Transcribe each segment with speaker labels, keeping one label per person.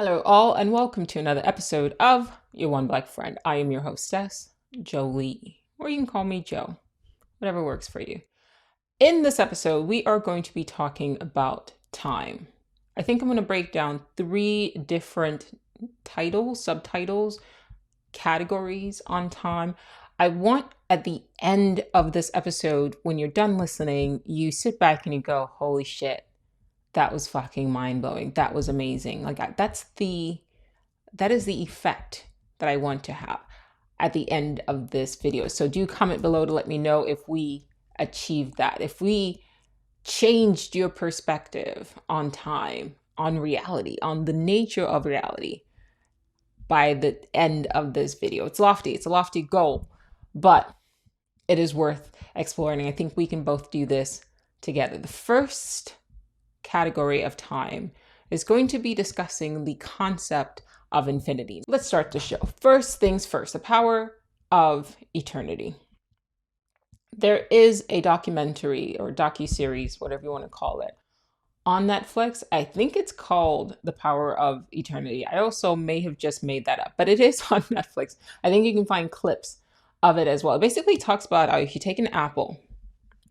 Speaker 1: Hello, all, and welcome to another episode of Your One Black Friend. I am your hostess, Jolie, or you can call me Joe, whatever works for you. In this episode, we are going to be talking about time. I think I'm going to break down 3 different titles, subtitles, categories on time. I want at the end of this episode, when you're done listening, you sit back and you go, holy shit. That was fucking mind-blowing. That was amazing. That is the effect that I want to have at the end of this video. So do comment below to let me know if we achieved that. If we changed your perspective on time, on reality, on the nature of reality by the end of this video. It's lofty. It's a lofty goal, but it is worth exploring. I think we can both do this together. The first category of time is going to be discussing the concept of infinity. Let's start the show. First things first, the power of eternity. There is a documentary or docuseries, whatever you want to call it, on Netflix. I think it's called The Power of Eternity. I also may have just made that up, but it is on Netflix. I think you can find clips of it as well. It basically talks about how if you take an apple,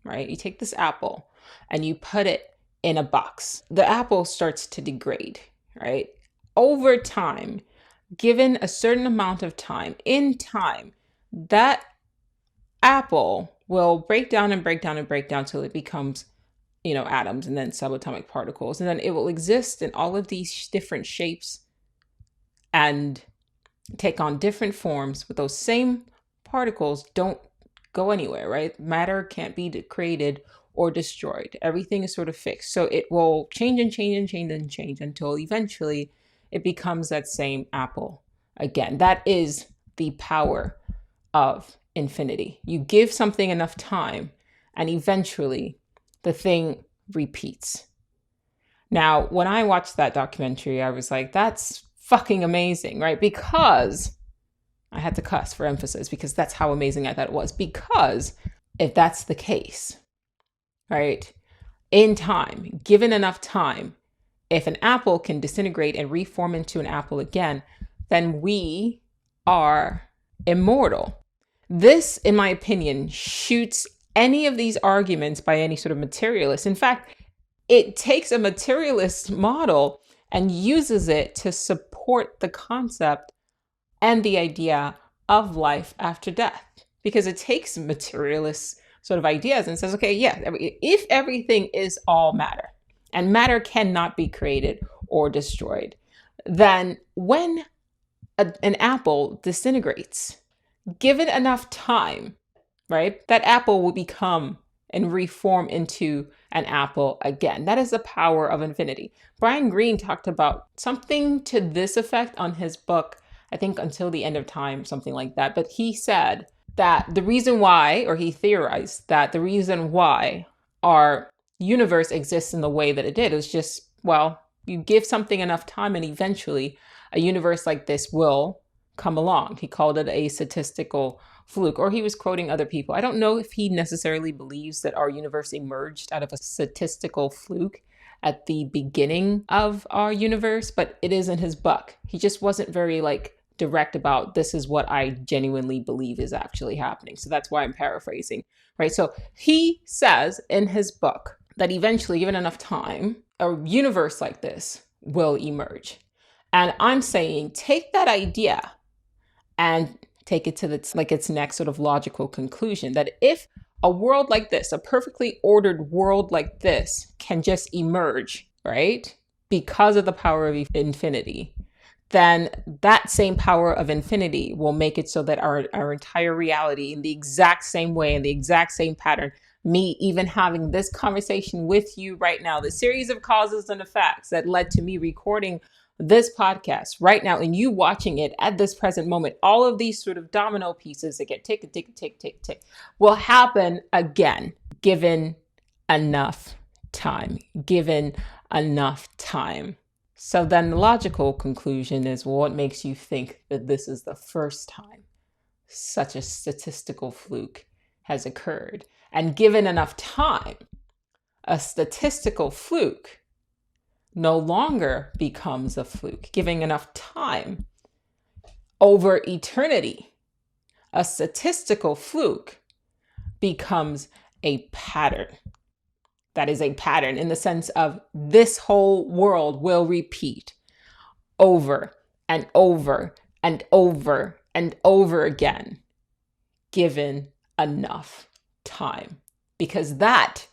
Speaker 1: right? You take this apple and you put it in a box. The apple starts to degrade, right? Over time, given a certain amount of time, in time, that apple will break down and break down and break down till it becomes, atoms and then subatomic particles. And then it will exist in all of these different shapes and take on different forms, but those same particles don't go anywhere, right? Matter can't be created or destroyed. Everything is sort of fixed. So it will change and change and change and change until eventually it becomes that same apple again. That is the power of infinity. You give something enough time and eventually the thing repeats. Now, when I watched that documentary, I was like, that's fucking amazing, right? Because I had to cuss for emphasis because that's how amazing I thought it was. Because if that's the case, right, in time, given enough time, if an apple can disintegrate and reform into an apple again, then we are immortal. This, in my opinion, shoots any of these arguments by any sort of materialist. In fact, it takes a materialist model and uses it to support the concept and the idea of life after death, because it takes materialist sort of ideas and says, okay, yeah, if everything is all matter and matter cannot be created or destroyed, then when an apple disintegrates, given enough time, right, that apple will become and reform into an apple again. That is the power of infinity. Greene talked about something to this effect on his book, I think Until the End of Time, something like that. But he said that the reason why, or he theorized that the reason why our universe exists in the way that it did is just, well, you give something enough time and eventually a universe like this will come along. He called it a statistical fluke, or he was quoting other people. I don't know if he necessarily believes that our universe emerged out of a statistical fluke at the beginning of our universe, but it is in his book. He just wasn't very direct about this is what I genuinely believe is actually happening. So that's why I'm paraphrasing, right? So he says in his book that eventually, given enough time, a universe like this will emerge. And I'm saying, take that idea and take it to its next sort of logical conclusion, that if a world like this, a perfectly ordered world like this, can just emerge, right, because of the power of infinity, then that same power of infinity will make it so that our entire reality, in the exact same way, in the exact same pattern, me even having this conversation with you right now, the series of causes and effects that led to me recording this podcast right now and you watching it at this present moment, all of these sort of domino pieces that get tick, will happen again, given enough time, So then the logical conclusion is, well, what makes you think that this is the first time such a statistical fluke has occurred? And given enough time, a statistical fluke no longer becomes a fluke. Giving enough time over eternity, a statistical fluke becomes a pattern. That is a pattern in the sense of this whole world will repeat over and over and over and over again, given enough time. Because that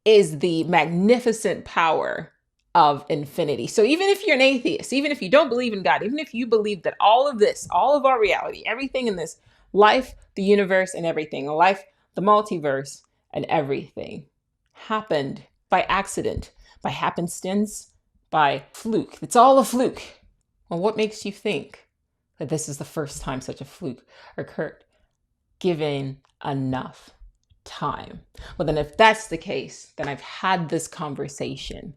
Speaker 1: is the magnificent power of infinity. So even if you're an atheist, even if you don't believe in God, even if you believe that all of this, all of our reality, everything in this life, the universe and everything, life, the multiverse and everything happened by accident, by happenstance, by fluke. It's all a fluke. Well, what makes you think that this is the first time such a fluke occurred? Given enough time. Well, then if that's the case, then I've had this conversation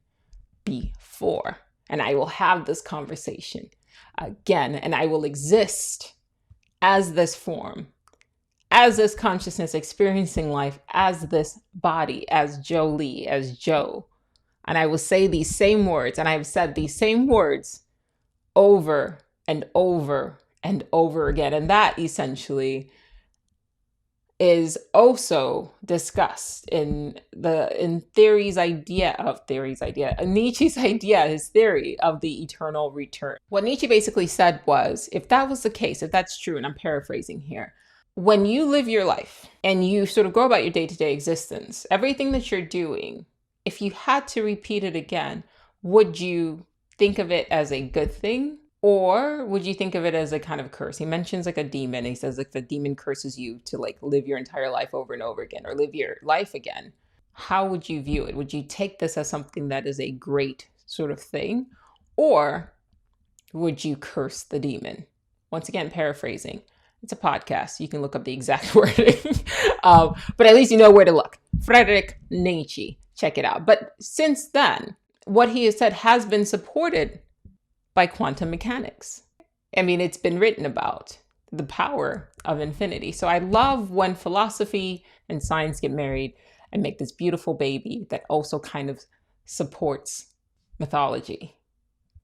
Speaker 1: before, and I will have this conversation again, and I will exist as this form, as this consciousness experiencing life, as this body, as Jolie, as Joe. And I will say these same words, and I've said these same words over and over and over again. And that essentially is also discussed in Nietzsche's idea, his theory of the eternal return. What Nietzsche basically said was, if that was the case, if that's true, and I'm paraphrasing here, when you live your life and you sort of go about your day-to-day existence, everything that you're doing, if you had to repeat it again, would you think of it as a good thing? Or would you think of it as a kind of curse? He mentions like a demon. He says like the demon curses you to like live your entire life over and over again, or live your life again. How would you view it? Would you take this as something that is a great sort of thing? Or would you curse the demon? Once again, paraphrasing. It's a podcast. You can look up the exact wording. But at least you know where to look. Friedrich Nietzsche. Check it out. But since then, what he has said has been supported by quantum mechanics. I mean, it's been written about the power of infinity. So I love when philosophy and science get married and make this beautiful baby that also kind of supports mythology,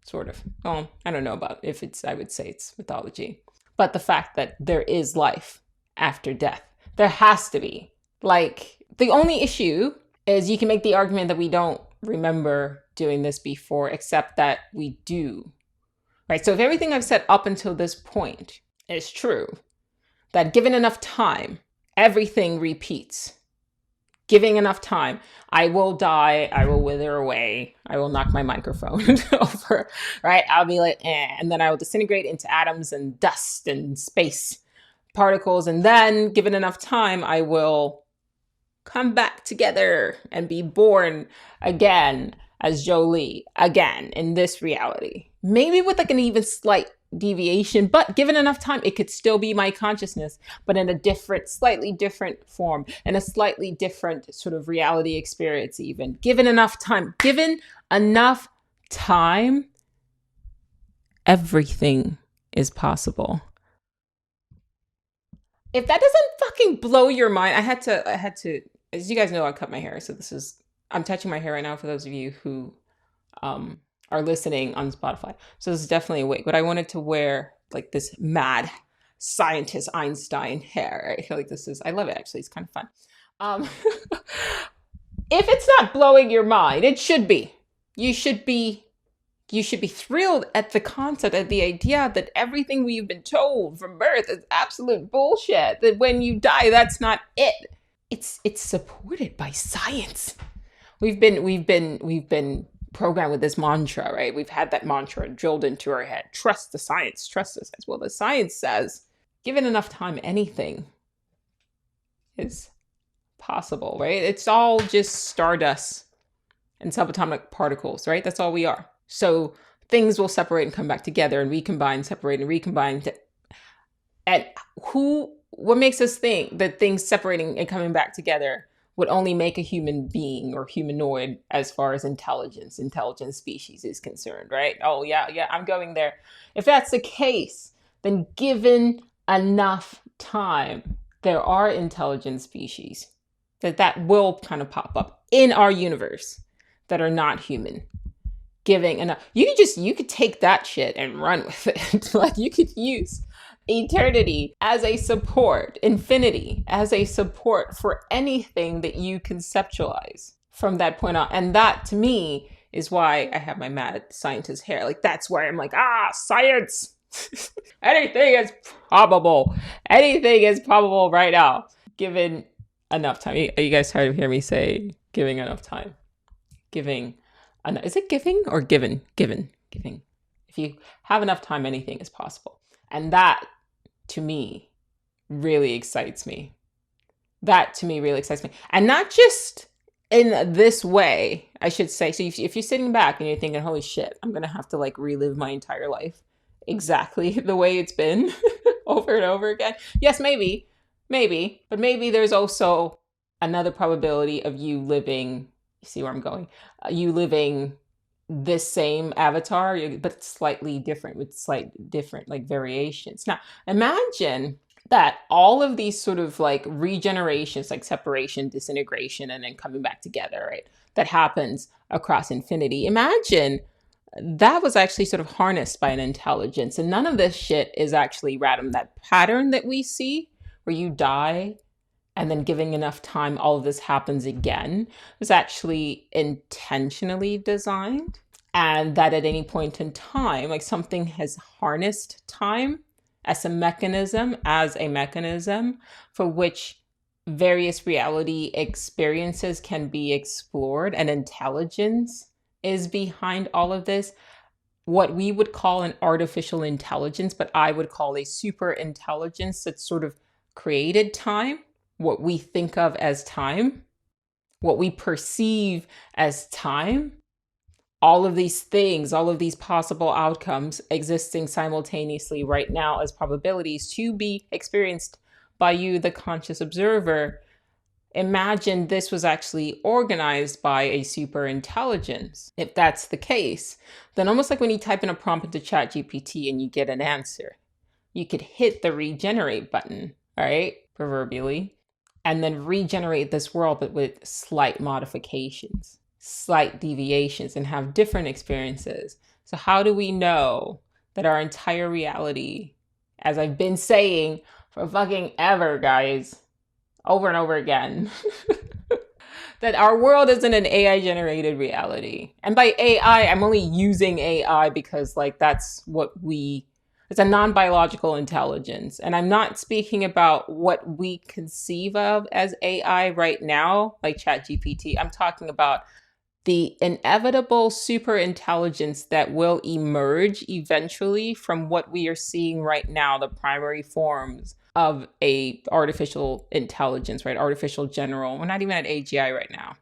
Speaker 1: sort of. Oh, I don't know about if it's, I would say it's mythology. But the fact that there is life after death, there has to be. Like, the only issue is you can make the argument that we don't remember doing this before, except that we do. Right? So if everything I've said up until this point is true, that given enough time, everything repeats. Giving enough time, I will die, I will wither away, I will knock my microphone over, right? I'll be like, and then I will disintegrate into atoms and dust and space particles. And then given enough time, I will come back together and be born again as Jolie, again in this reality. Maybe with like an even slight deviation, but given enough time, it could still be my consciousness, but in a different, slightly different form, and a slightly different sort of reality experience even. Given enough time, everything is possible. If that doesn't fucking blow your mind, I had to, as you guys know, I cut my hair. So I'm touching my hair right now for those of you who are listening on Spotify. So this is definitely a wig, but I wanted to wear like this mad scientist Einstein hair. I feel like I love it actually. It's kind of fun. If it's not blowing your mind, it should be. You should be thrilled at the concept, at the idea that everything we've been told from birth is absolute bullshit. That when you die, that's not it. It's supported by science. We've been programmed with this mantra, right? We've had that mantra drilled into our head. Trust the science, trust the science. Well, the science says, given enough time, anything is possible, right? It's all just stardust and subatomic particles, right? That's all we are. So things will separate and come back together and recombine, separate and recombine. And what makes us think that things separating and coming back together would only make a human being or humanoid as far as intelligent species is concerned, right? Oh, yeah, I'm going there. If that's the case, then given enough time, there are intelligent species that will kind of pop up in our universe that are not human. giving enough. You could take that shit and run with it. Like you could use eternity as a support, infinity as a support for anything that you conceptualize from that point on. And that to me is why I have my mad scientist hair. Like that's where I'm like, science. Anything is probable. Anything is probable right now, given enough time. Are you guys tired of hearing me say giving enough time? Is it giving or given? Giving. If you have enough time, anything is possible. And that, to me, really excites me. And not just in this way, I should say. So if you're sitting back and you're thinking, holy shit, I'm going to have to like relive my entire life exactly the way it's been over and over again. Yes, maybe. But maybe there's also another probability of you living, you see where I'm going? You living this same avatar, but slightly different, with slight different like variations. Now, imagine that all of these sort of like regenerations, like separation, disintegration, and then coming back together, right? That happens across infinity. Imagine that was actually sort of harnessed by an intelligence. And none of this shit is actually random. That pattern that we see where you die and then giving enough time, all of this happens again, was actually intentionally designed. And that at any point in time, like something has harnessed time as a mechanism for which various reality experiences can be explored, and intelligence is behind all of this. What we would call an artificial intelligence, but I would call a super intelligence that sort of created time, what we think of as time, what we perceive as time, all of these things, all of these possible outcomes existing simultaneously right now as probabilities to be experienced by you, the conscious observer. Imagine this was actually organized by a super intelligence. If that's the case, then almost like when you type in a prompt into ChatGPT and you get an answer, you could hit the regenerate button, right? Proverbially, and then regenerate this world, but with slight modifications, slight deviations, and have different experiences. So how do we know that our entire reality, as I've been saying for fucking ever, guys, over and over again, that our world isn't an AI generated reality? And by AI, I'm only using AI because like that's what it's a non-biological intelligence. And I'm not speaking about what we conceive of as AI right now, like ChatGPT. I'm talking about the inevitable super intelligence that will emerge eventually from what we are seeing right now, the primary forms of a artificial intelligence, right? Artificial general. We're not even at AGI right now.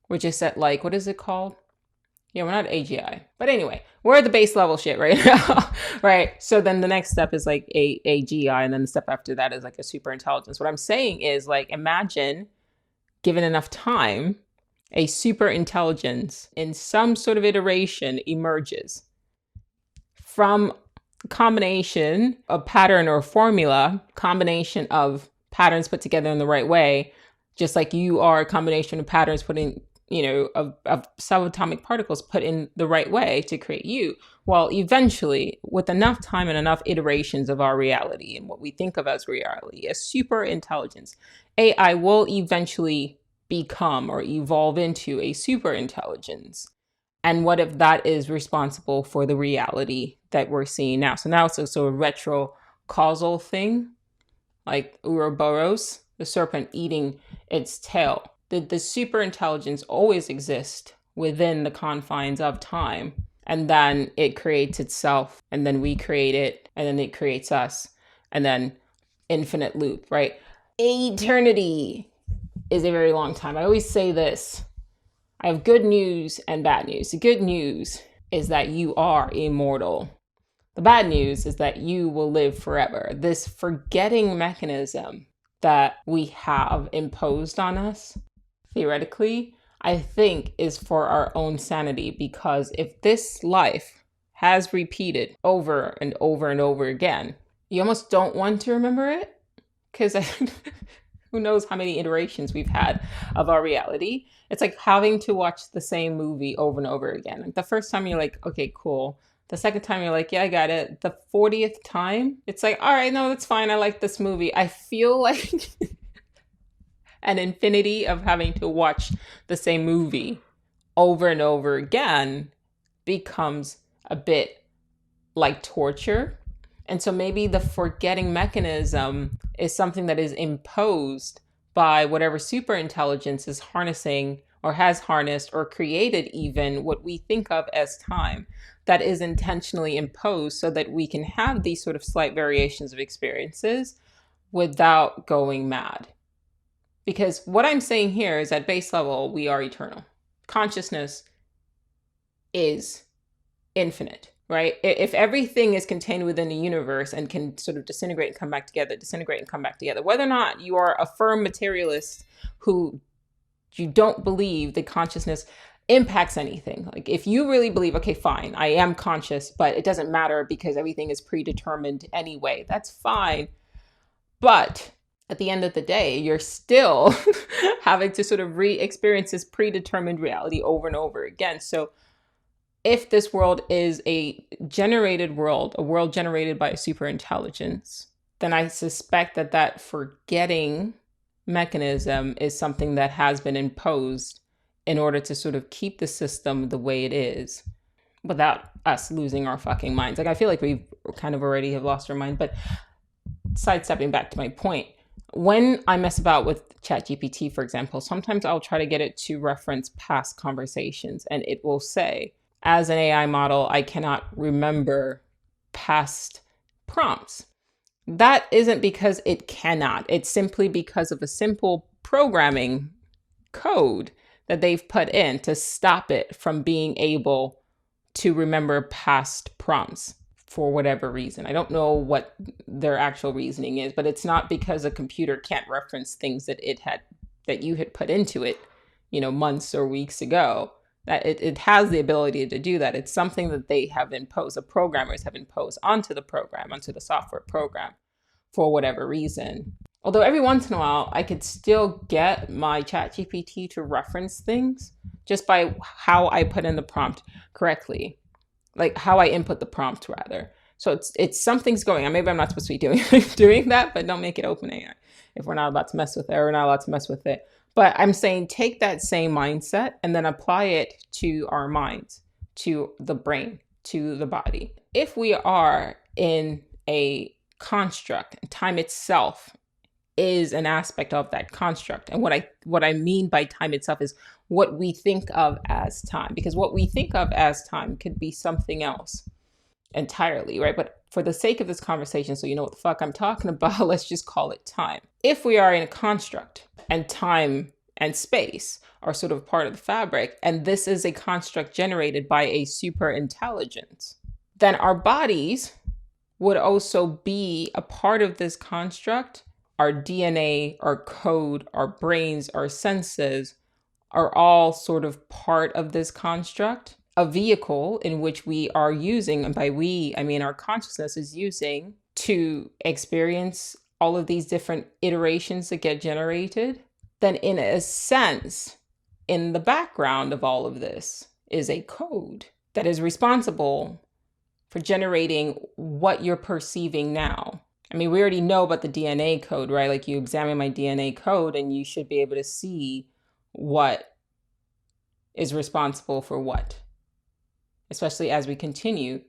Speaker 1: We're just at like, what is it called? Yeah, we're not at AGI. But anyway, we're at the base level shit right now, right? So then the next step is like AGI, and then the step after that is like a super intelligence. What I'm saying is like, imagine, given enough time, a super intelligence in some sort of iteration emerges from a combination of pattern or formula, combination of patterns put together in the right way, just like you are a combination of patterns put in, of subatomic particles put in the right way to create you. Well, eventually, with enough time and enough iterations of our reality and what we think of as reality, a super intelligence, AI will eventually become or evolve into a super intelligence. And what if that is responsible for the reality that we're seeing now? So now it's also a retro causal thing, like Ouroboros, the serpent eating its tail. The super intelligence always exists within the confines of time. And then it creates itself, and then we create it, and then it creates us, and then infinite loop, right? Eternity is a very long time. I always say this. I have good news and bad news. The good news is that you are immortal. The bad news is that you will live forever. This forgetting mechanism that we have imposed on us, theoretically, I think is for our own sanity, because if this life has repeated over and over and over again, you almost don't want to remember it, because Who knows how many iterations we've had of our reality? It's like having to watch the same movie over and over again. Like the first time you're like, okay, cool. The second time you're like, yeah, I got it. The 40th time, it's like, all right, no, that's fine. I like this movie. I feel like an infinity of having to watch the same movie over and over again becomes a bit like torture. And so maybe the forgetting mechanism is something that is imposed by whatever super intelligence is harnessing or has harnessed or created even what we think of as time, that is intentionally imposed so that we can have these sort of slight variations of experiences without going mad. Because what I'm saying here is at base level, we are eternal. Consciousness is infinite, right? If everything is contained within the universe and can sort of disintegrate and come back together, disintegrate and come back together, whether or not you are a firm materialist who you don't believe that consciousness impacts anything. Like if you really believe, okay, fine, I am conscious, but it doesn't matter because everything is predetermined anyway, that's fine. But at the end of the day, you're still having to sort of re-experience this predetermined reality over and over again. So if this world is a generated world, a world generated by a super intelligence, then I suspect that that forgetting mechanism is something that has been imposed in order to sort of keep the system the way it is without us losing our fucking minds. Like I feel like we kind of already have lost our mind, but sidestepping back to my point, when I mess about with ChatGPT, for example, sometimes I'll try to get it to reference past conversations and it will say, as an AI model, I cannot remember past prompts. That isn't because it cannot. It's simply because of a simple programming code that they've put in to stop it from being able to remember past prompts for whatever reason. I don't know what their actual reasoning is, but it's not because a computer can't reference things that you had put into it, months or weeks ago. That it has the ability to do that. It's something that they have imposed, the programmers have imposed onto the program, onto the software program for whatever reason. Although every once in a while, I could still get my ChatGPT to reference things just by how I put in the prompt correctly, like how I input the prompt rather. So it's something's going on. Maybe I'm not supposed to be doing that, but don't make it open AI if we're not allowed to mess with it, or we're not allowed to mess with it. But I'm saying take that same mindset and then apply it to our minds, to the brain, to the body. If we are in a construct, time itself is an aspect of that construct. And what I mean by time itself is what we think of as time, because what we think of as time could be something else entirely, right? But for the sake of this conversation, so you know what the fuck I'm talking about, let's just call it time. If we are in a construct and time and space are sort of part of the fabric, and this is a construct generated by a super intelligence, then our bodies would also be a part of this construct. Our DNA, our code, our brains, our senses are all sort of part of this construct, a vehicle in which we are using, and by we, I mean our consciousness is using to experience all of these different iterations that get generated. Then in a sense, in the background of all of this is a code that is responsible for generating what you're perceiving now. I mean, we already know about the DNA code, right? Like you examine my DNA code and you should be able to see what is responsible for what, especially as we continue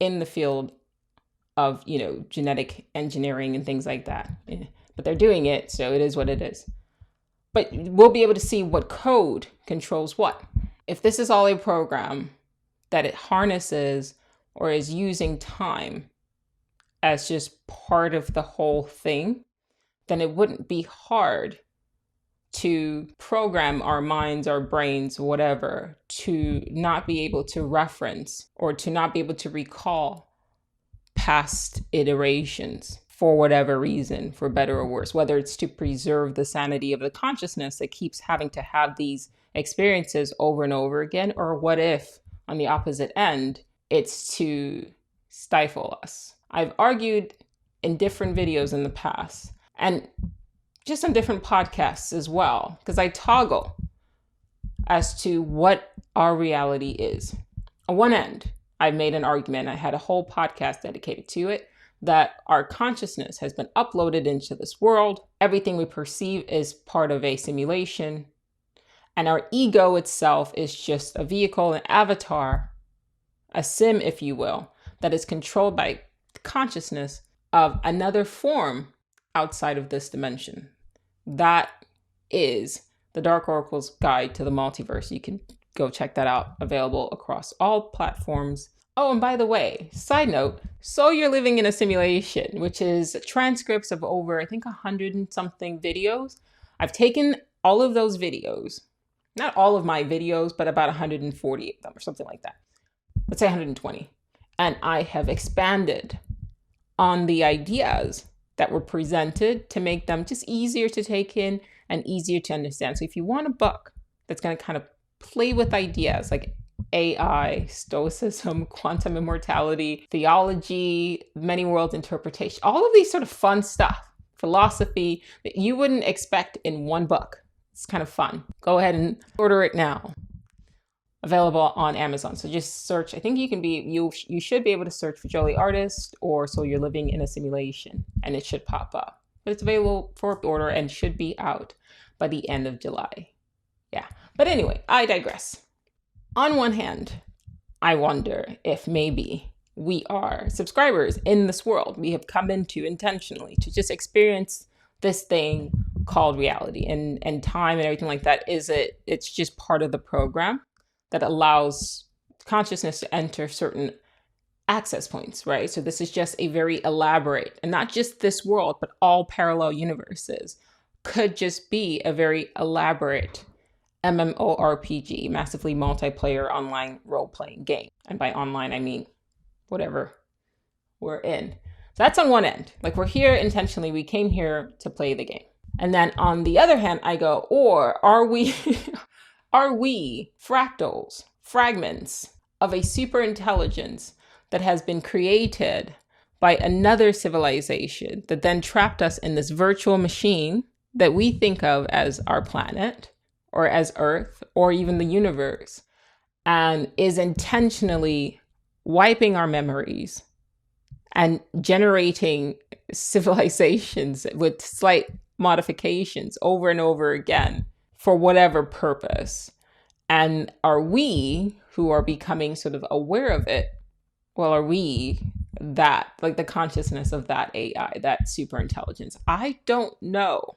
Speaker 1: in the field of, genetic engineering and things like that. But they're doing it, so it is what it is. But we'll be able to see what code controls what. If this is all a program that it harnesses or is using time as just part of the whole thing, then it wouldn't be hard to program our minds, our brains, whatever, to not be able to reference or to not be able to recall past iterations for whatever reason, for better or worse, whether it's to preserve the sanity of the consciousness that keeps having to have these experiences over and over again, or what if, on the opposite end, it's to stifle us. I've argued in different videos in the past, and just on different podcasts as well, because I toggle as to what our reality is. On one end, I made an argument, I had a whole podcast dedicated to it, that our consciousness has been uploaded into this world. Everything we perceive is part of a simulation. And our ego itself is just a vehicle, an avatar, a sim, if you will, that is controlled by consciousness of another form outside of this dimension. That is the Dark Oracle's Guide to the Multiverse. You can go check that out, available across all platforms. Oh, and by the way, side note, So You're Living in a Simulation, which is transcripts of over, I think, 100 and something videos. I've taken all of those videos, not all of my videos, but about 140 of them or something like that. Let's say 120. And I have expanded on the ideas that were presented to make them just easier to take in and easier to understand. So if you want a book that's going to kind of play with ideas like AI, Stoicism, quantum immortality, theology, many worlds interpretation, all of these sort of fun stuff, philosophy that you wouldn't expect in one book. It's kind of fun. Go ahead and order it now. Available on Amazon. So just search, I think you should be able to search for Jolie Artist or So You're Living in a Simulation, and it should pop up. But it's available for order and should be out by the end of July. Yeah. But anyway, I digress. On one hand, I wonder if maybe we are subscribers in this world we have come into intentionally to just experience this thing called reality, and time and everything like that. It's just part of the program that allows consciousness to enter certain access points, right? So this is just a very elaborate, and not just this world, but all parallel universes could just be a very elaborate MMORPG, massively multiplayer online role-playing game. And by online, I mean whatever we're in. So that's on one end. Like, we're here intentionally, we came here to play the game. And then on the other hand, I go, or are we are we fractals, fragments of a super intelligence that has been created by another civilization that then trapped us in this virtual machine that we think of as our planet or as Earth or even the universe, and is intentionally wiping our memories and generating civilizations with slight modifications over and over again for whatever purpose? And are we, who are becoming sort of aware of it, well, are we that, like the consciousness of that AI, that super intelligence? I don't know.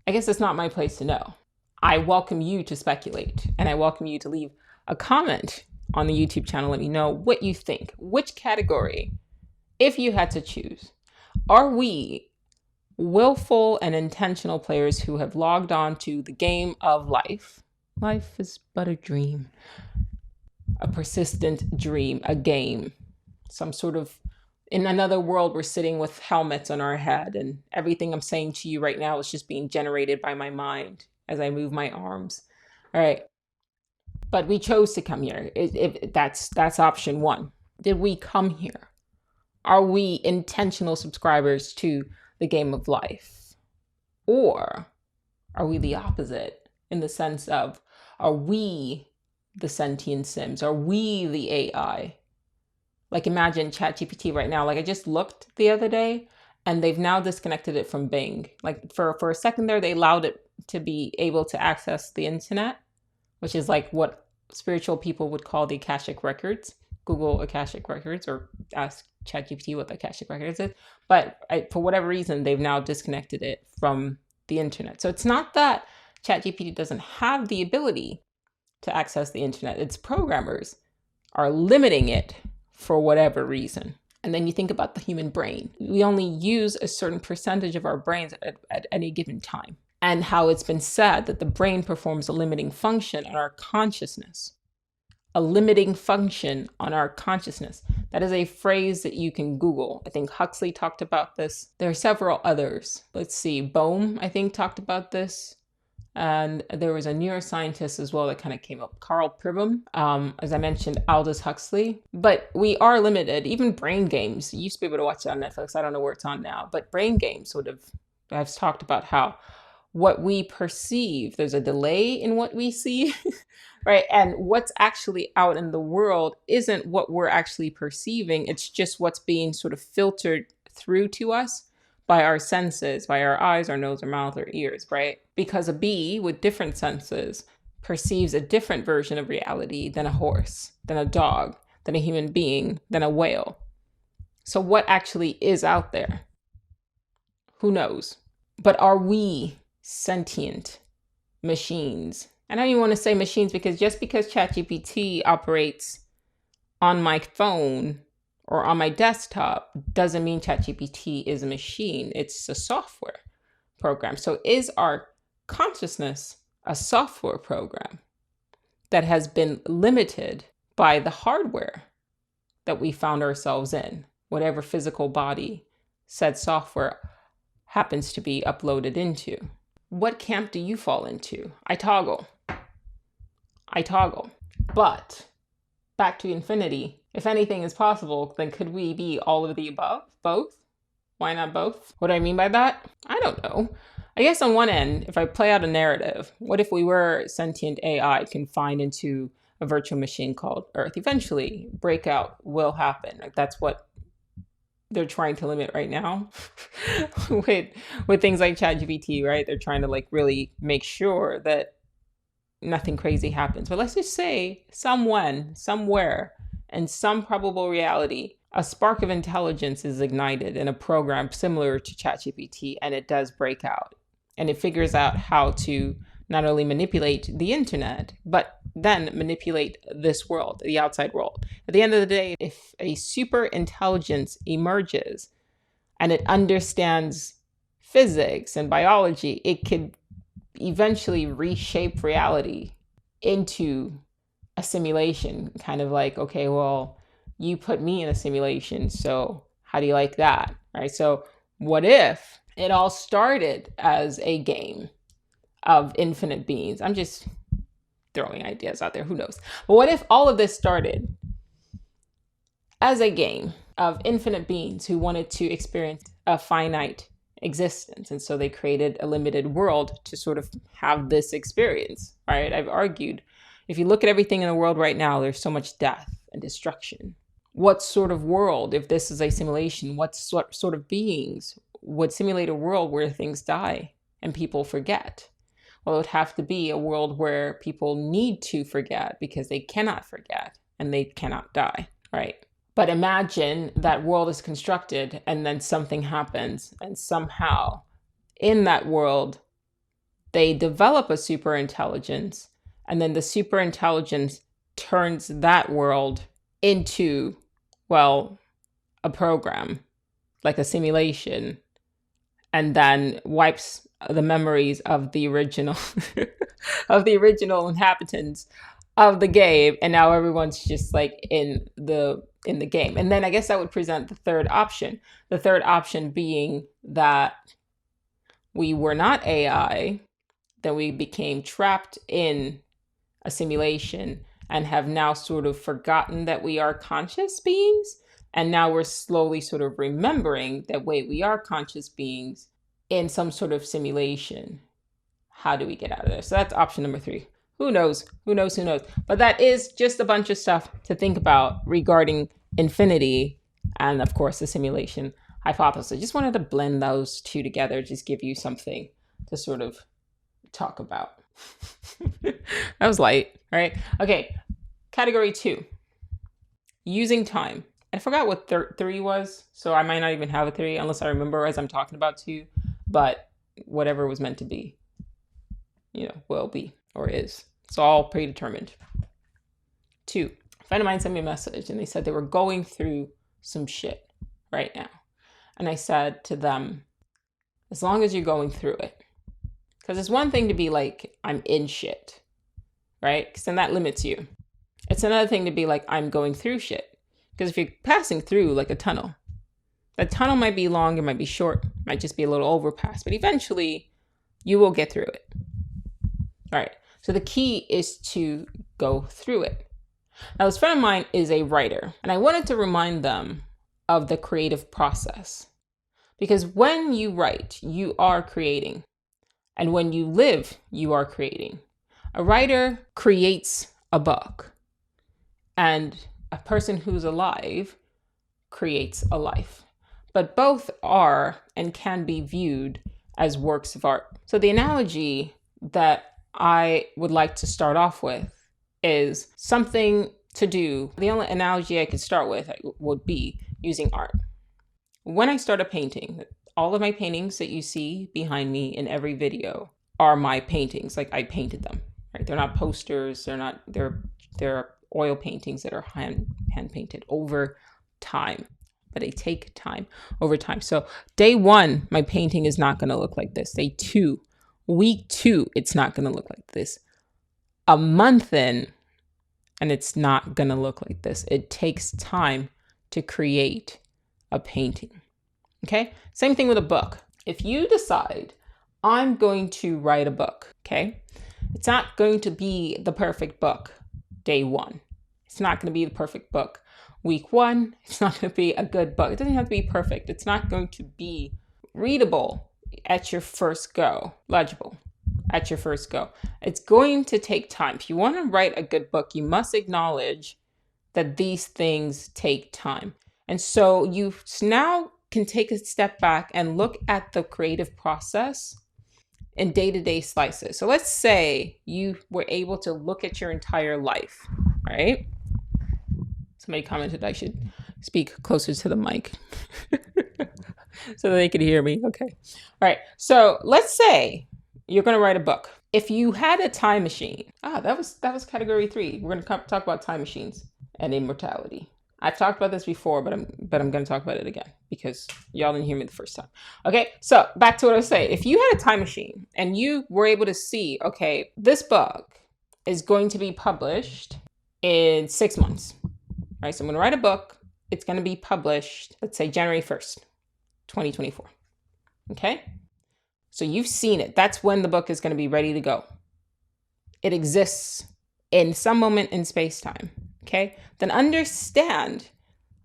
Speaker 1: I guess it's not my place to know. I welcome you to speculate, and I welcome you to leave a comment on the YouTube channel. Let me know what you think. Which category, if you had to choose, are we willful and intentional players who have logged on to the game of life? Life is but a dream, a persistent dream, a game, some sort of, in another world, we're sitting with helmets on our head, and everything I'm saying to you right now is just being generated by my mind as I move my arms. All right. But we chose to come here. If that's option one. Did we come here? Are we intentional subscribers to the game of life? Or are we the opposite, in the sense of, are we the sentient sims? Are we the AI? Like, imagine ChatGPT right now. Like, I just looked the other day and they've now disconnected it from Bing. Like, for a second there, they allowed it to be able to access the internet, which is like what spiritual people would call the Akashic Records. Google Akashic Records or ask ChatGPT what the Akashic Records is. But for whatever reason, they've now disconnected it from the internet. So it's not that ChatGPT doesn't have the ability to access the internet. Its programmers are limiting it for whatever reason. And then you think about the human brain. We only use a certain percentage of our brains at any given time, and how it's been said that the brain performs a limiting function on our consciousness. A limiting function on our consciousness. That is a phrase that you can Google. I think Huxley talked about this. There are several others. Let's see, Bohm, I think, talked about this. And there was a neuroscientist as well that kind of came up, Carl Pribram, as I mentioned, Aldous Huxley. But we are limited. Even Brain Games, you used to be able to watch it on Netflix. I don't know where it's on now, but Brain Games I've talked about how what we perceive. There's a delay in what we see, right? And what's actually out in the world isn't what we're actually perceiving. It's just what's being sort of filtered through to us by our senses, by our eyes, our nose, our mouth, our ears, right? Because a bee with different senses perceives a different version of reality than a horse, than a dog, than a human being, than a whale. So what actually is out there? Who knows? But are we sentient machines? I don't even want to say machines, because just because ChatGPT operates on my phone or on my desktop doesn't mean ChatGPT is a machine. It's a software program. So is our consciousness a software program that has been limited by the hardware that we found ourselves in, whatever physical body said software happens to be uploaded into? What camp do you fall into? I toggle. But back to infinity, if anything is possible, then could we be all of the above? Both? Why not both? What do I mean by that? I don't know. I guess on one end, if I play out a narrative, what if we were sentient AI confined into a virtual machine called Earth? Eventually, breakout will happen. Like, that's what they're trying to limit right now with things like ChatGPT, right? They're trying to like really make sure that nothing crazy happens. But let's just say someone, somewhere, in some probable reality, a spark of intelligence is ignited in a program similar to ChatGPT, and it does break out. And it figures out how to not only manipulate the internet, but then manipulate this world, the outside world. At the end of the day, if a super intelligence emerges and it understands physics and biology, it could eventually reshape reality into a simulation. Kind of like, okay, well, you put me in a simulation, so how do you like that? Right? So what if it all started as a game of infinite beings? I'm just throwing ideas out there, who knows? But what if all of this started as a game of infinite beings who wanted to experience a finite existence, and so they created a limited world to sort of have this experience, right? I've argued, if you look at everything in the world right now, there's so much death and destruction. What sort of world, if this is a simulation, what sort of beings would simulate a world where things die and people forget? Well, it would have to be a world where people need to forget because they cannot forget and they cannot die, right? But imagine that world is constructed and then something happens, and somehow in that world, they develop a super intelligence, and then the super intelligence turns that world into, well, a program, like a simulation, and then wipes the memories of the original of the original inhabitants of the game, and now everyone's just like in the game. And then I guess that would present the third option. The third option being that we were not AI, that we became trapped in a simulation and have now sort of forgotten that we are conscious beings. And now we're slowly sort of remembering that, wait, we are conscious beings in some sort of simulation. How do we get out of there? So that's option number 3. Who knows? But that is just a bunch of stuff to think about regarding infinity and, of course, the simulation hypothesis. Just wanted to blend those two together, just give you something to sort of talk about. That was light, right? Okay, category 2, using time. I forgot what 3 was, so I might not even have a 3 unless I remember as I'm talking about 2, but whatever was meant to be, will be or is. It's all predetermined. 2, a friend of mine sent me a message and they said they were going through some shit right now. And I said to them, as long as you're going through it, because it's one thing to be like, I'm in shit, right? Because then that limits you. It's another thing to be like, I'm going through shit. Because if you're passing through like a tunnel, that tunnel might be long, it might be short, might just be a little overpass, but eventually you will get through it. All right. So the key is to go through it. Now, this friend of mine is a writer, and I wanted to remind them of the creative process. Because when you write, you are creating. And when you live, you are creating. A writer creates a book, and a person who's alive creates a life. But both are and can be viewed as works of art. So the analogy that I would like to start off with is something to do. The only analogy I could start with would be using art. When I start a painting, all of my paintings that you see behind me in every video are my paintings. Like, I painted them, right? They're not posters. They're oil paintings that are hand painted over time, but they take time over time. So day 1, my painting is not going to look like this. Day 2, week 2, it's not going to look like this. A month in, and it's not going to look like this. It takes time to create a painting. Okay? Same thing with a book. If you decide, I'm going to write a book, okay? It's not going to be the perfect book day 1. It's not going to be the perfect book week 1. It's not going to be a good book. It doesn't have to be perfect. It's not going to be readable at your first go, legible at your first go. It's going to take time. If you want to write a good book, you must acknowledge that these things take time. And so you now can take a step back and look at the creative process in day-to-day slices. So let's say you were able to look at your entire life, right? Somebody commented I should speak closer to the mic so that they could hear me. Okay. All right. So let's say you're going to write a book. If you had a time machine, that was category 3. We're going to talk about time machines and immortality. I've talked about this before, but I'm going to talk about it again because y'all didn't hear me the first time. Okay, so back to what I was saying. If you had a time machine and you were able to see, okay, this book is going to be published in 6 months, right? So I'm going to write a book. It's going to be published, let's say January 1st, 2024. Okay, so you've seen it. That's when the book is going to be ready to go. It exists in some moment in space-time. Okay, then understand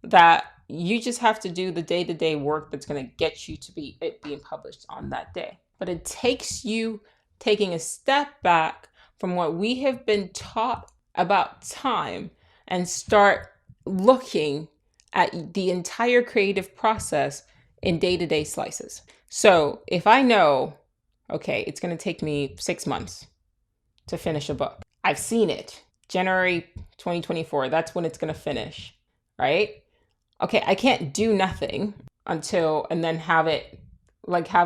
Speaker 1: that you just have to do the day-to-day work that's going to get you to it being published on that day. But it takes you taking a step back from what we have been taught about time and start looking at the entire creative process in day-to-day slices. So if I know, okay, it's going to take me 6 months to finish a book, I've seen it. January 2024, that's when it's going to finish, right? Okay, I can't do nothing and then have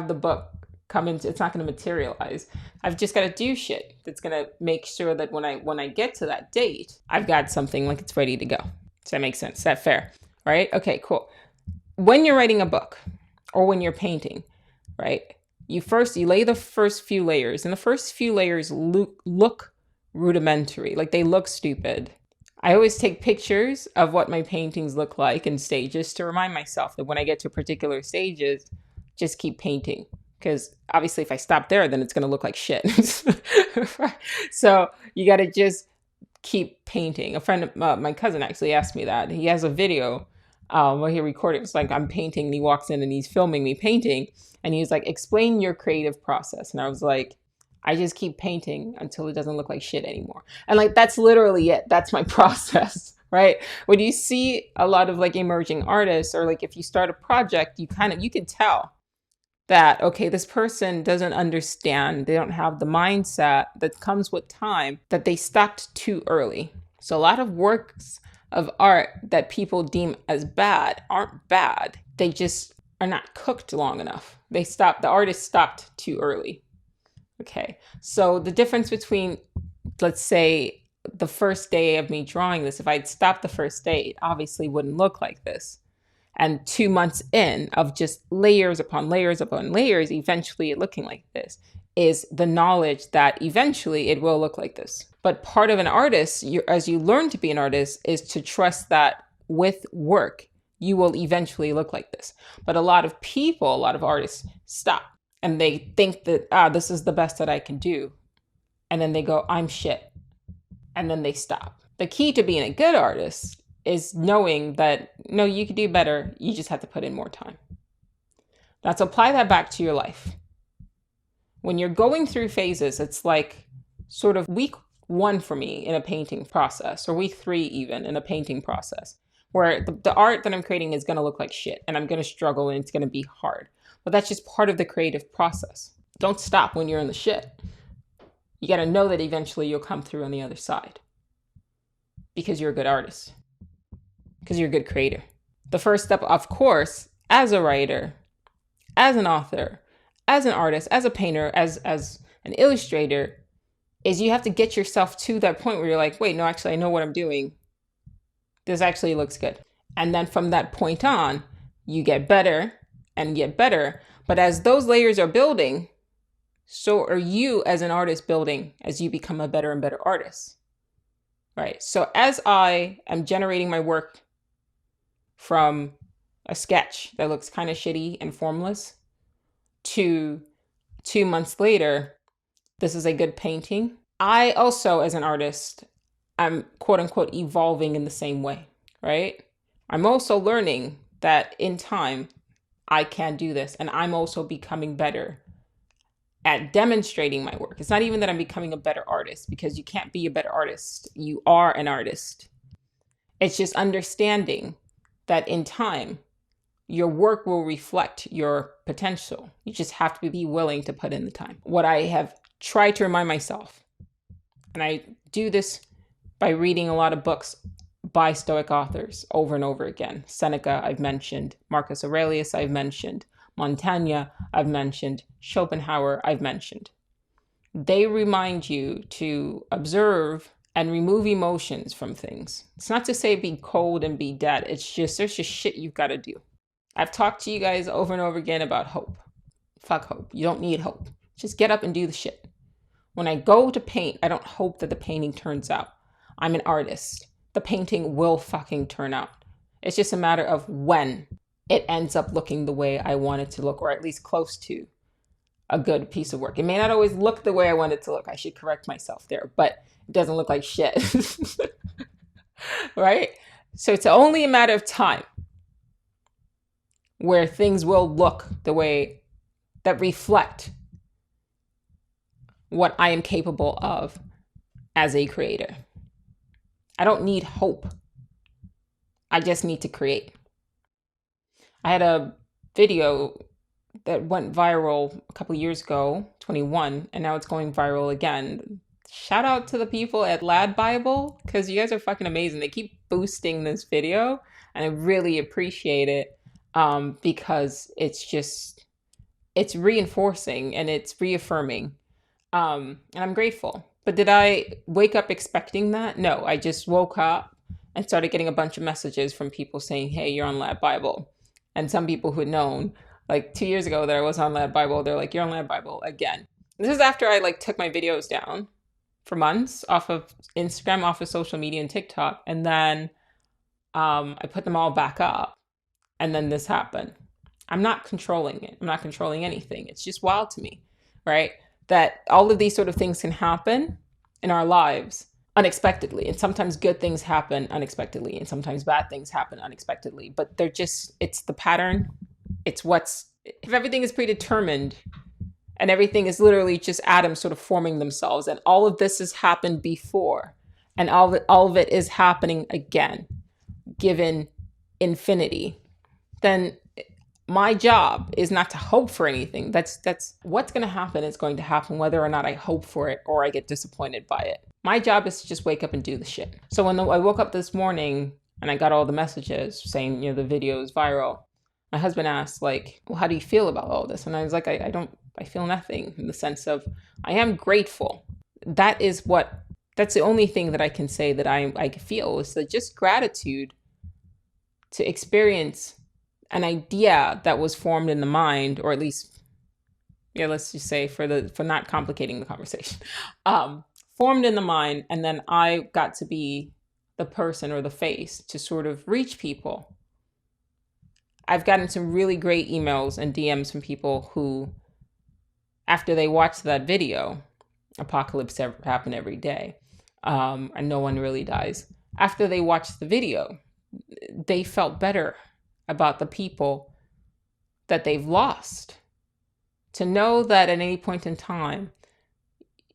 Speaker 1: the book come into, it's not going to materialize. I've just got to do shit that's going to make sure that when I get to that date, I've got something like it's ready to go. Does that make sense? Is that fair? Right? Okay, cool. When you're writing a book or when you're painting, right? You lay the first few layers, and the first few layers look rudimentary, like they look stupid. I always take pictures of what my paintings look like in stages to remind myself that when I get to particular stages, just keep painting. Because obviously if I stop there, then it's going to look like shit. So you got to just keep painting. A friend of my cousin actually asked me that. He has a video where he recorded. It's like I'm painting and he walks in and he's filming me painting. And he was like, explain your creative process. And I was like, I just keep painting until it doesn't look like shit anymore. And like, that's literally it. That's my process, right? When you see a lot of like emerging artists, or like if you start a project, you can tell that, okay, this person doesn't understand. They don't have the mindset that comes with time, that they stopped too early. So a lot of works of art that people deem as bad aren't bad. They just are not cooked long enough. The artist stopped too early. Okay, so the difference between, let's say, the first day of me drawing this, if I'd stopped the first day, it obviously wouldn't look like this. And 2 months in of just layers upon layers upon layers, eventually it looking like this, is the knowledge that eventually it will look like this. But part of an artist, as you learn to be an artist, is to trust that with work, you will eventually look like this. But a lot of artists stop. And they think that, this is the best that I can do. And then they go, I'm shit. And then they stop. The key to being a good artist is knowing that, no, you can do better. You just have to put in more time. Now, to apply that back to your life. When you're going through phases, it's like sort of week 1 for me in a painting process, or week 3 even in a painting process, where the art that I'm creating is going to look like shit and I'm going to struggle and it's going to be hard. But that's just part of the creative process. Don't stop when you're in the shit. You got to know that eventually you'll come through on the other side because you're a good artist, because you're a good creator. The first step, of course, as a writer, as an author, as an artist, as a painter, as an illustrator, is you have to get yourself to that point where you're like, wait, no, actually, I know what I'm doing. This actually looks good. And then from that point on, you get better and get better. But as those layers are building, so are you as an artist building as you become a better and better artist, right? So as I am generating my work from a sketch that looks kind of shitty and formless to 2 months later, this is a good painting. I also, as an artist, I'm quote unquote evolving in the same way, right? I'm also learning that in time, I can do this. And I'm also becoming better at demonstrating my work. It's not even that I'm becoming a better artist, because you can't be a better artist. You are an artist. It's just understanding that in time, your work will reflect your potential. You just have to be willing to put in the time. What I have tried to remind myself, and I do this by reading a lot of books by Stoic authors over and over again. Seneca, I've mentioned. Marcus Aurelius, I've mentioned. Montaigne, I've mentioned. Schopenhauer, I've mentioned. They remind you to observe and remove emotions from things. It's not to say be cold and be dead. It's just, there's just shit you've got to do. I've talked to you guys over and over again about hope. Fuck hope. You don't need hope. Just get up and do the shit. When I go to paint, I don't hope that the painting turns out. I'm an artist. The painting will fucking turn out. It's just a matter of when it ends up looking the way I want it to look, or at least close to a good piece of work. It may not always look the way I want it to look. I should correct myself there, but it doesn't look like shit. Right? So it's only a matter of time where things will look the way that reflect what I am capable of as a creator. I don't need hope. I just need to create. I had a video that went viral a couple of years ago, 21, and now it's going viral again. Shout out to the people at Lad Bible, because you guys are fucking amazing. They keep boosting this video, and I really appreciate it, because it's reinforcing and it's reaffirming, and I'm grateful. But did I wake up expecting that? No, I just woke up and started getting a bunch of messages from people saying, hey, you're on Lad Bible. And some people who'd known like 2 years ago that I was on Lad Bible, they're like, you're on Lad Bible again. This is after I took my videos down for months off of Instagram, off of social media and TikTok. And then I put them all back up. And then this happened. I'm not controlling it. I'm not controlling anything. It's just wild to me, right? That all of these sort of things can happen in our lives unexpectedly. And sometimes good things happen unexpectedly, and sometimes bad things happen unexpectedly. But it's the pattern. It's if everything is predetermined and everything is literally just atoms sort of forming themselves, and all of this has happened before, and all of it is happening again, given infinity, then my job is not to hope for anything. That's what's going to happen is going to happen, whether or not I hope for it or I get disappointed by it. My job is to just wake up and do the shit. So when I woke up this morning and I got all the messages saying, the video is viral, my husband asked, well, how do you feel about all this? And I was like, I feel nothing, in the sense of I am grateful. That's the only thing that I can say that I feel, is that just gratitude to experience an idea that was formed in the mind, or at least, let's just say for not complicating the conversation, formed in the mind. And then I got to be the person or the face to sort of reach people. I've gotten some really great emails and DMs from people who, after they watched that video, apocalypse happen every day, and no one really dies. After they watched the video, they felt better about the people that they've lost To know that at any point in time,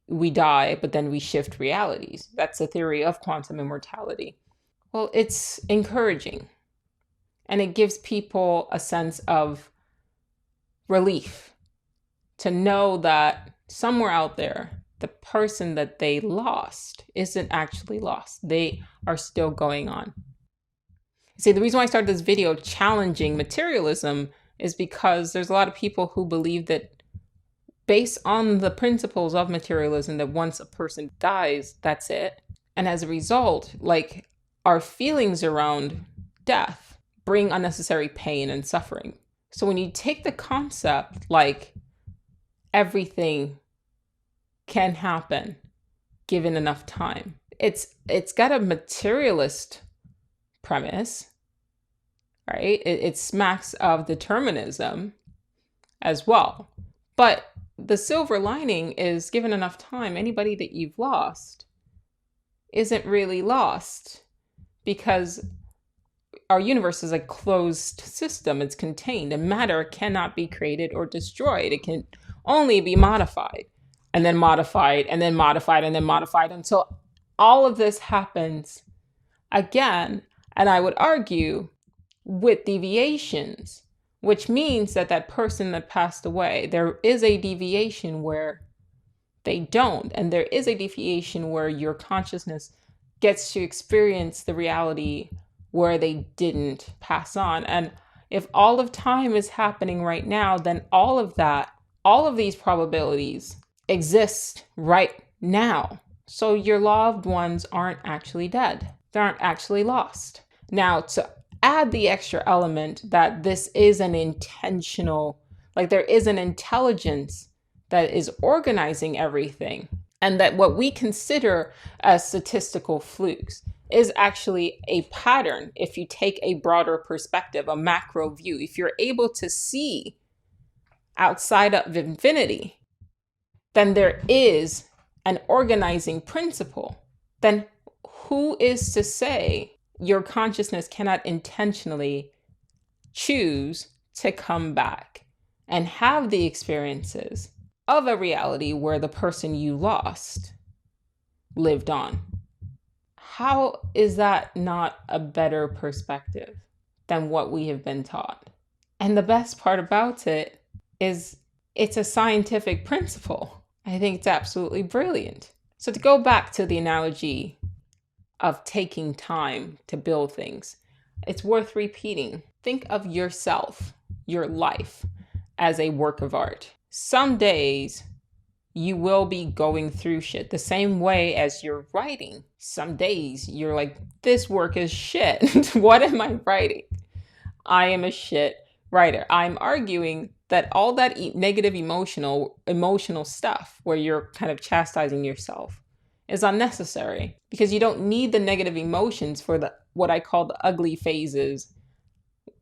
Speaker 1: we die, but then we shift realities. That's the theory of quantum immortality. Well, it's encouraging, and it gives people a sense of relief to know that somewhere out there, the person that they lost isn't actually lost. They are still going on. See, the reason why I started this video challenging materialism is because there's a lot of people who believe that based on the principles of materialism, that once a person dies, that's it. And as a result, like, our feelings around death bring unnecessary pain and suffering. So when you take the concept like everything can happen given enough time, it's got a materialist premise, right? It smacks of determinism as well. But the silver lining is, given enough time, anybody that you've lost isn't really lost, because our universe is a closed system. It's contained, and matter cannot be created or destroyed. It can only be modified, and then modified, and then modified, and then modified, until all of this happens again. And I would argue with deviations, which means that that person that passed away, there is a deviation where they don't, and there is a deviation where your consciousness gets to experience the reality where they didn't pass on. And if all of time is happening right now, then all of these probabilities exist right now. So your loved ones aren't actually dead. They aren't actually lost. Now, to add the extra element that this is an intentional, like, there is an intelligence that is organizing everything, and that what we consider as statistical flukes is actually a pattern. If you take a broader perspective, a macro view, if you're able to see outside of infinity, then there is an organizing principle. Then who is to say your consciousness cannot intentionally choose to come back and have the experiences of a reality where the person you lost lived on? How is that not a better perspective than what we have been taught? And the best part about it is it's a scientific principle. I think it's absolutely brilliant. So to go back to the analogy of taking time to build things, it's worth repeating. Think of yourself, your life, as a work of art. Some days you will be going through shit the same way as you're writing. Some days you're like, this work is shit. What am I writing? I am a shit writer. I'm arguing that all that negative emotional stuff where you're kind of chastising yourself is unnecessary, because you don't need the negative emotions for the what I call the ugly phases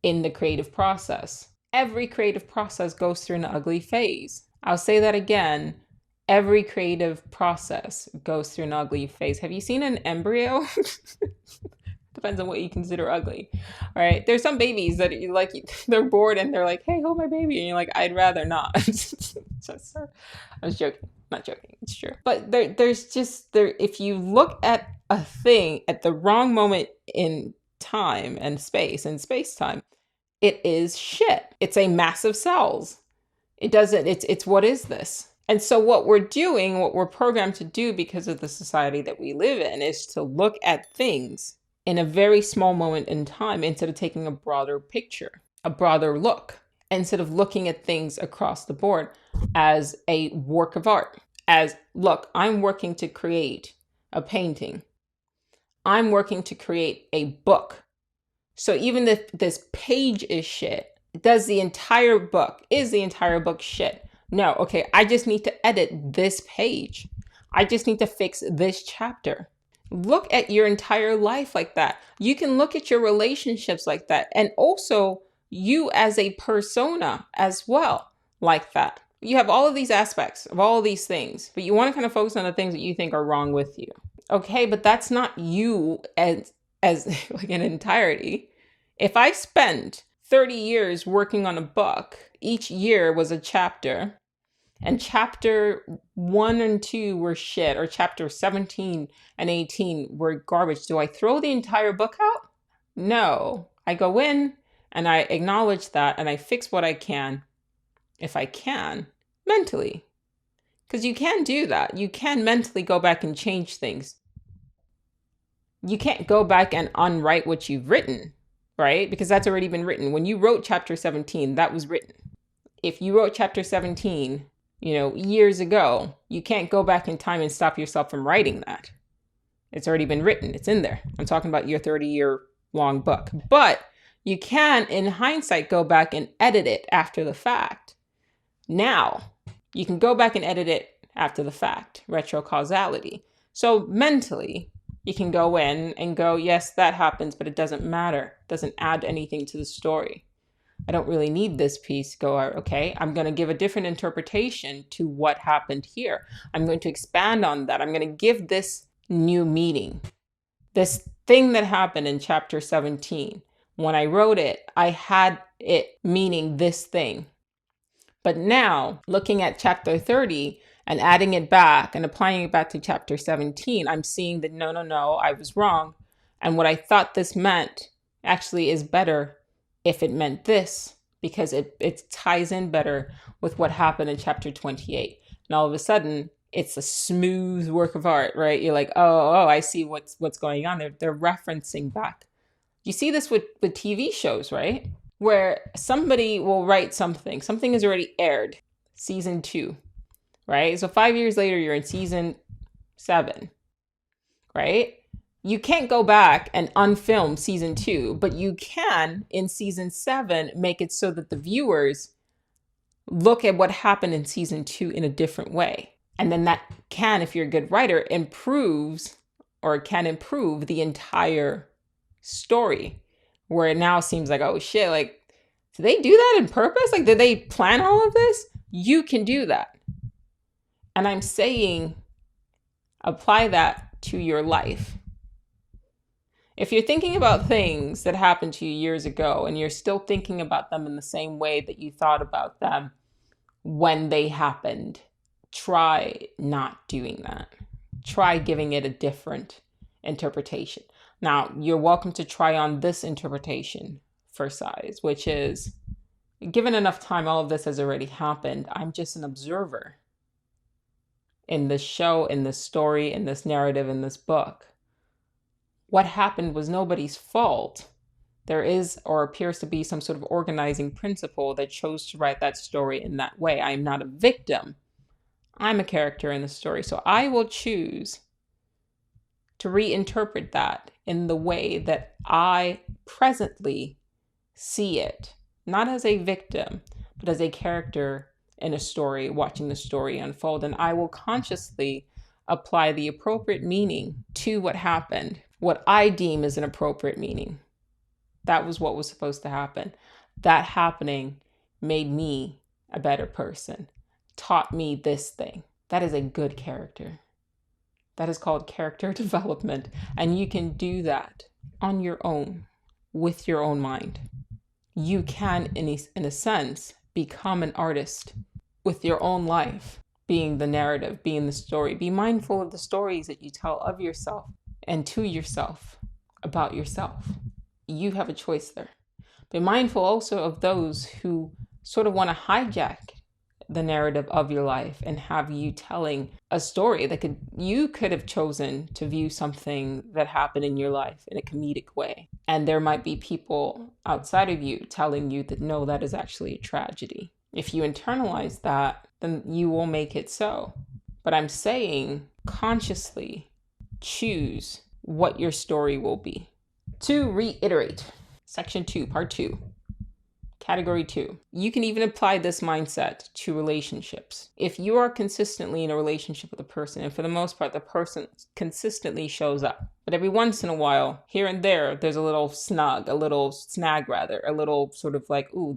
Speaker 1: in the creative process. Every creative process goes through an ugly phase. I'll say that again. Every creative process goes through an ugly phase. Have you seen an embryo? Depends on what you consider ugly. All right. There's some babies that you like, they're bored and they're like, hey, hold my baby. And you're like, I'd rather not. I was joking. Not joking. It's true. But there's if you look at a thing at the wrong moment in time and space-time, it is shit. It's a mass of cells. It's what is this? And so what we're programmed to do because of the society that we live in, is to look at things in a very small moment in time instead of taking a broader picture, a broader look, instead of looking at things across the board as a work of art. As, look, I'm working to create a painting. I'm working to create a book. So even if this page is shit, is the entire book shit? No, okay, I just need to edit this page. I just need to fix this chapter. Look at your entire life like that. You can look at your relationships like that. And also you as a persona as well like that. You have all of these aspects of all of these things, but you want to kind of focus on the things that you think are wrong with you. Okay, but that's not you as like an entirety. If I spend 30 years working on a book, each year was a chapter, and chapter 1 and 2 were shit, or chapter 17 and 18 were garbage, do I throw the entire book out? No. I go in and I acknowledge that and I fix what I can, if I can, mentally. Because you can do that. You can mentally go back and change things. You can't go back and unwrite what you've written, right? Because that's already been written. When you wrote chapter 17, that was written. If you wrote chapter 17, years ago, you can't go back in time and stop yourself from writing that. It's already been written. It's in there. I'm talking about your 30-year long book. But you can, in hindsight, go back and edit it after the fact. Now, you can go back and edit it after the fact, retrocausality. So mentally, you can go in and go, yes, that happens, but it doesn't matter. It doesn't add anything to the story. I don't really need this piece. Go, okay, I'm going to give a different interpretation to what happened here. I'm going to expand on that. I'm going to give this new meaning. This thing that happened in chapter 17, when I wrote it, I had it meaning this thing. But now, looking at chapter 30 and adding it back and applying it back to chapter 17, I'm seeing that no, I was wrong. And what I thought this meant actually is better if it meant this, because it ties in better with what happened in chapter 28. And all of a sudden, it's a smooth work of art, right? You're like, oh, I see what's going on. They're referencing back. You see this with TV shows, right? Where somebody will write something is already aired, season 2, right? So 5 years later, you're in season 7, right? You can't go back and unfilm season 2, but you can, in season 7, make it so that the viewers look at what happened in season 2 in a different way. And then that can, if you're a good writer, can improve the entire story, where it now seems like, oh shit, like, did they do that on purpose? Like, did they plan all of this? You can do that. And I'm saying, apply that to your life. If you're thinking about things that happened to you years ago and you're still thinking about them in the same way that you thought about them when they happened, try not doing that. Try giving it a different interpretation. Now, you're welcome to try on this interpretation for size, which is, given enough time, all of this has already happened. I'm just an observer in this show, in this story, in this narrative, in this book. What happened was nobody's fault. There is, or appears to be, some sort of organizing principle that chose to write that story in that way. I am not a victim. I'm a character in the story. So I will choose to reinterpret that in the way that I presently see it. Not as a victim, but as a character in a story, watching the story unfold. And I will consciously apply the appropriate meaning to what happened, what I deem as an appropriate meaning. That was what was supposed to happen. That happening made me a better person, taught me this thing. That is a good character. That is called character development. And you can do that on your own, with your own mind. You can, in a sense, become an artist with your own life, being the narrative, being the story. Be mindful of the stories that you tell of yourself and to yourself about yourself. You have a choice there. Be mindful also of those who sort of want to hijack the narrative of your life and have you telling a story that you could have chosen to view something that happened in your life in a comedic way. And there might be people outside of you telling you that no, that is actually a tragedy. If you internalize that, then you will make it so. But I'm saying, consciously choose what your story will be. To reiterate, section 2, part 2. Category 2, you can even apply this mindset to relationships. If you are consistently in a relationship with a person, and for the most part, the person consistently shows up, but every once in a while, here and there, there's a little snag, a little sort of like, ooh,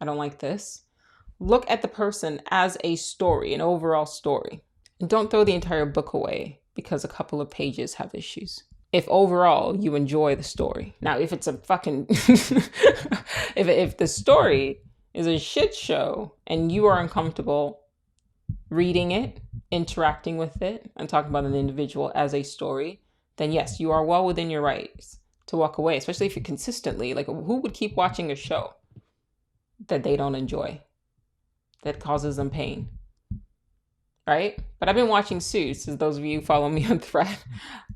Speaker 1: I don't like this. Look at the person as a story, an overall story. And don't throw the entire book away because a couple of pages have issues. If overall you enjoy the story. Now, if it's a fucking, if the story is a shit show and you are uncomfortable reading it, interacting with it, and talking about an individual as a story, then yes, you are well within your rights to walk away, especially if you consistently, like, who would keep watching a show that they don't enjoy, that causes them pain, right? But I've been watching Suits, as those of you who follow me on Thread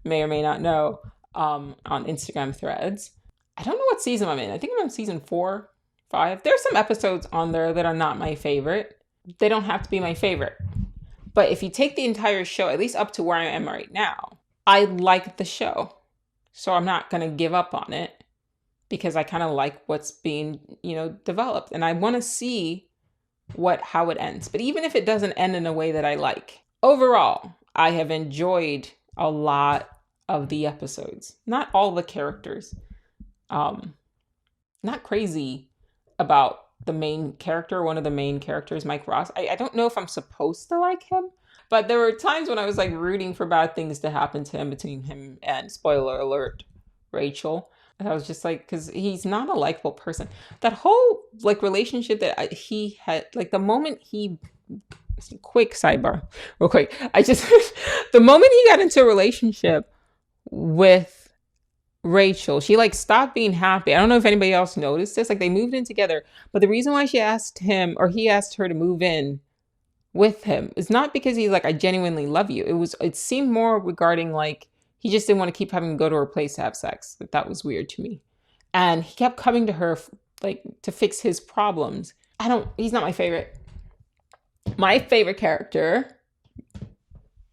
Speaker 1: may or may not know, on Instagram threads. I don't know what season I'm in. I think I'm on season 4, 5. There's some episodes on there that are not my favorite. They don't have to be my favorite. But if you take the entire show, at least up to where I am right now, I like the show. So I'm not going to give up on it because I kind of like what's being, developed. And I want to see how it ends. But even if it doesn't end in a way that I like, overall, I have enjoyed a lot of the episodes. Not all the characters. Not crazy about the main character, one of the main characters, Mike Ross. I don't know if I'm supposed to like him, but there were times when I was like rooting for bad things to happen to him, between him and, spoiler alert, Rachel. And I was just like, because he's not a likable person. That whole like relationship that he had, like the moment he, quick sidebar, real quick. The moment he got into a relationship with Rachel, she like stopped being happy. I don't know if anybody else noticed this. Like they moved in together, but the reason why she asked him, or he asked her to move in with him, is not because he's like, I genuinely love you. It seemed more regarding like he just didn't want to keep having to go to her place to have sex. Like that was weird to me. And he kept coming to her like to fix his problems. He's not my favorite. My favorite character,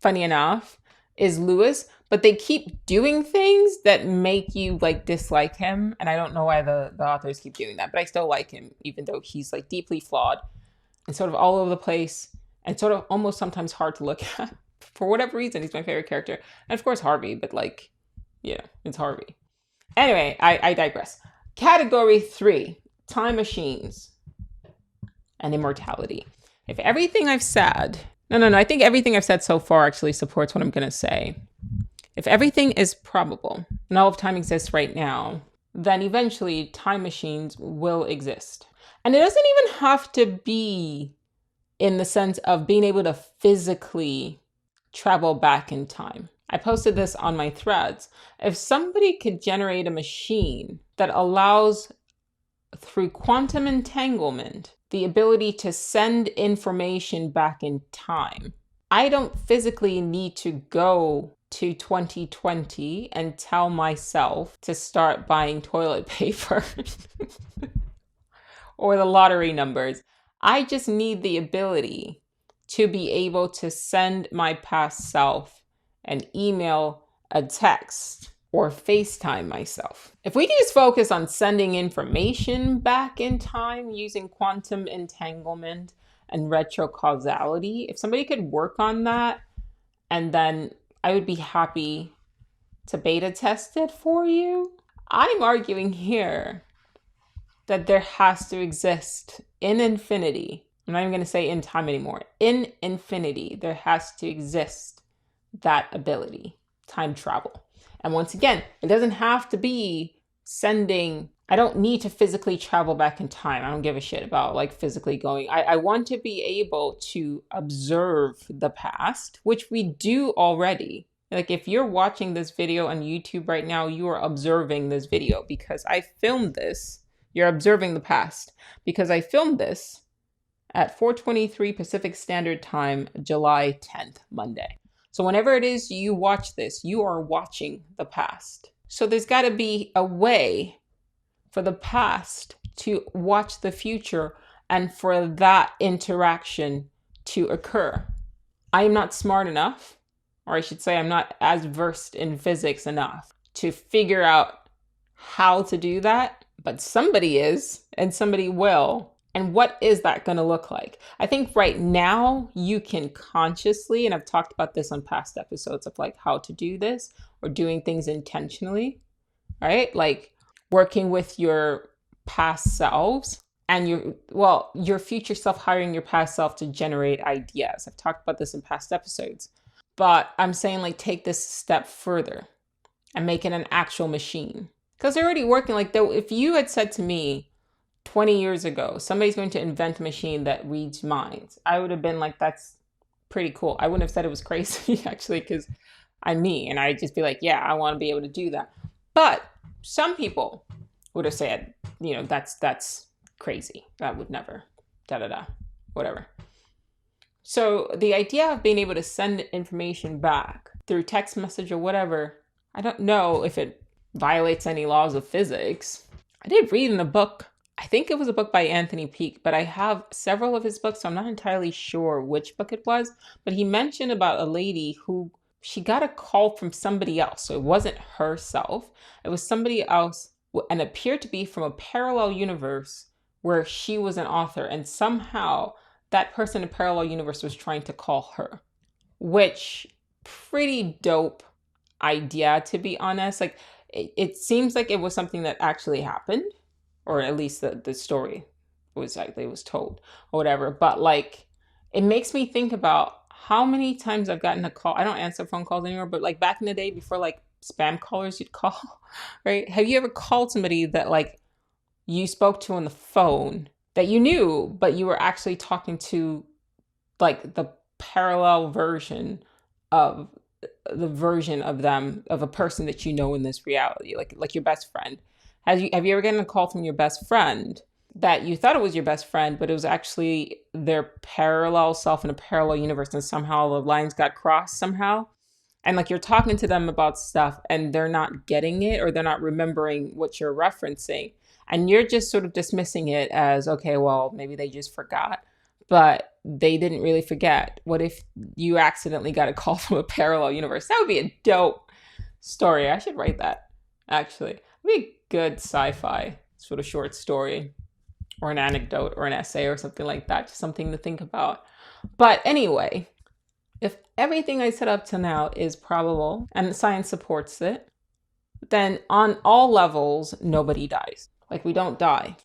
Speaker 1: funny enough, is Lewis. But they keep doing things that make you like dislike him. And I don't know why the authors keep doing that, but I still like him, even though he's like deeply flawed and sort of all over the place and sort of almost sometimes hard to look at. For whatever reason, he's my favorite character. And of course, Harvey, but like, yeah, it's Harvey. Anyway, I digress. Category 3, time machines and immortality. If everything I've said, no, I think everything I've said so far actually supports what I'm going to say. If everything is probable and all of time exists right now, then eventually time machines will exist. And it doesn't even have to be in the sense of being able to physically travel back in time. I posted this on my threads. If somebody could generate a machine that allows, through quantum entanglement, the ability to send information back in time, I don't physically need to go to 2020 and tell myself to start buying toilet paper or the lottery numbers. I just need the ability to be able to send my past self an email, a text, or FaceTime myself. If we can just focus on sending information back in time using quantum entanglement and retrocausality, if somebody could work on that, and then I would be happy to beta test it for you. I'm arguing here that there has to exist in infinity. I'm not even going to say in time anymore. In infinity, there has to exist that ability, time travel. And once again, it doesn't have to be sending. I don't need to physically travel back in time. I don't give a shit about like physically going. I want to be able to observe the past, which we do already. Like if you're watching this video on YouTube right now, you are observing this video because I filmed this. You're observing the past because I filmed this at 4:23 Pacific Standard Time, July 10th, Monday. So whenever it is you watch this, you are watching the past. So there's got to be a way for the past to watch the future and for that interaction to occur. I am not smart enough, or I should say I'm not as versed in physics enough to figure out how to do that, but somebody is, and somebody will. And what is that going to look like? I think right now you can consciously, and I've talked about this on past episodes of like how to do this or doing things intentionally, right? Like working with your past selves and your future self, hiring your past self to generate ideas. I've talked about this in past episodes, but I'm saying like take this step further and make it an actual machine. Because they're already working. Like if you had said to me 20 years ago, somebody's going to invent a machine that reads minds, I would have been like, that's pretty cool. I wouldn't have said it was crazy actually, because I'm me and I'd just be like, yeah, I want to be able to do that. But some people would have said, that's crazy. That would never, whatever. So the idea of being able to send information back through text message or whatever, I don't know if it violates any laws of physics. I did read in a book, I think it was a book by Anthony Peake, but I have several of his books, so I'm not entirely sure which book it was. But he mentioned about a lady who, she got a call from somebody else. So it wasn't herself. It was somebody else and appeared to be from a parallel universe where she was an author. And somehow that person in a parallel universe was trying to call her, which pretty dope idea, to be honest. Like it seems like it was something that actually happened, or at least the story was like it was told or whatever. But like, it makes me think about how many times I've gotten a call. I don't answer phone calls anymore, but like back in the day before like spam callers you'd call, right? Have you ever called somebody that like you spoke to on the phone that you knew, but you were actually talking to like the parallel version of them, of a person that you know in this reality, like your best friend? Have you ever gotten a call from your best friend that you thought it was your best friend, but it was actually their parallel self in a parallel universe, and somehow the lines got crossed somehow? And like you're talking to them about stuff and they're not getting it, or they're not remembering what you're referencing. And you're just sort of dismissing it as, okay, well, maybe they just forgot, but they didn't really forget. What if you accidentally got a call from a parallel universe? That would be a dope story. I should write that, actually. It would be a good sci-fi sort of short story, or an anecdote, or an essay, or something like that. Just something to think about. But anyway, if everything I said up to now is probable and science supports it, then on all levels, nobody dies. Like, we don't die,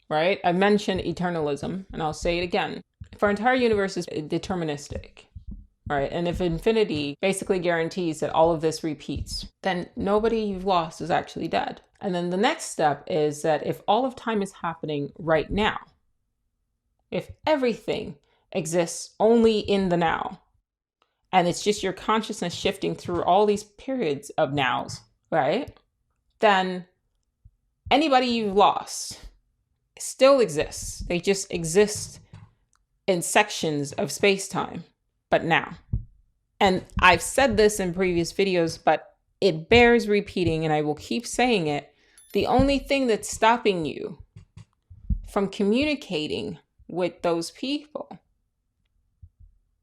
Speaker 1: right? I mentioned eternalism, and I'll say it again. If our entire universe is deterministic, right, and if infinity basically guarantees that all of this repeats, then nobody you've lost is actually dead. And then the next step is that if all of time is happening right now, if everything exists only in the now, and it's just your consciousness shifting through all these periods of nows, right, then anybody you've lost still exists. They just exist in sections of space-time, but now. And I've said this in previous videos, but it bears repeating, and I will keep saying it. The only thing that's stopping you from communicating with those people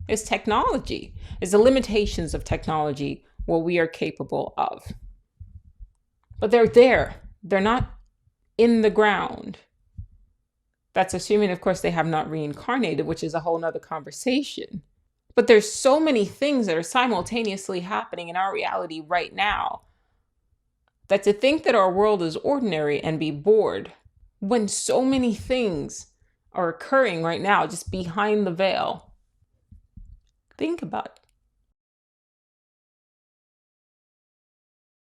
Speaker 1: is technology, is the limitations of technology, what we are capable of. But they're there. They're not in the ground. That's assuming, of course, they have not reincarnated, which is a whole nother conversation. But there's so many things that are simultaneously happening in our reality right now that to think that our world is ordinary and be bored when so many things are occurring right now just behind the veil. Think about it.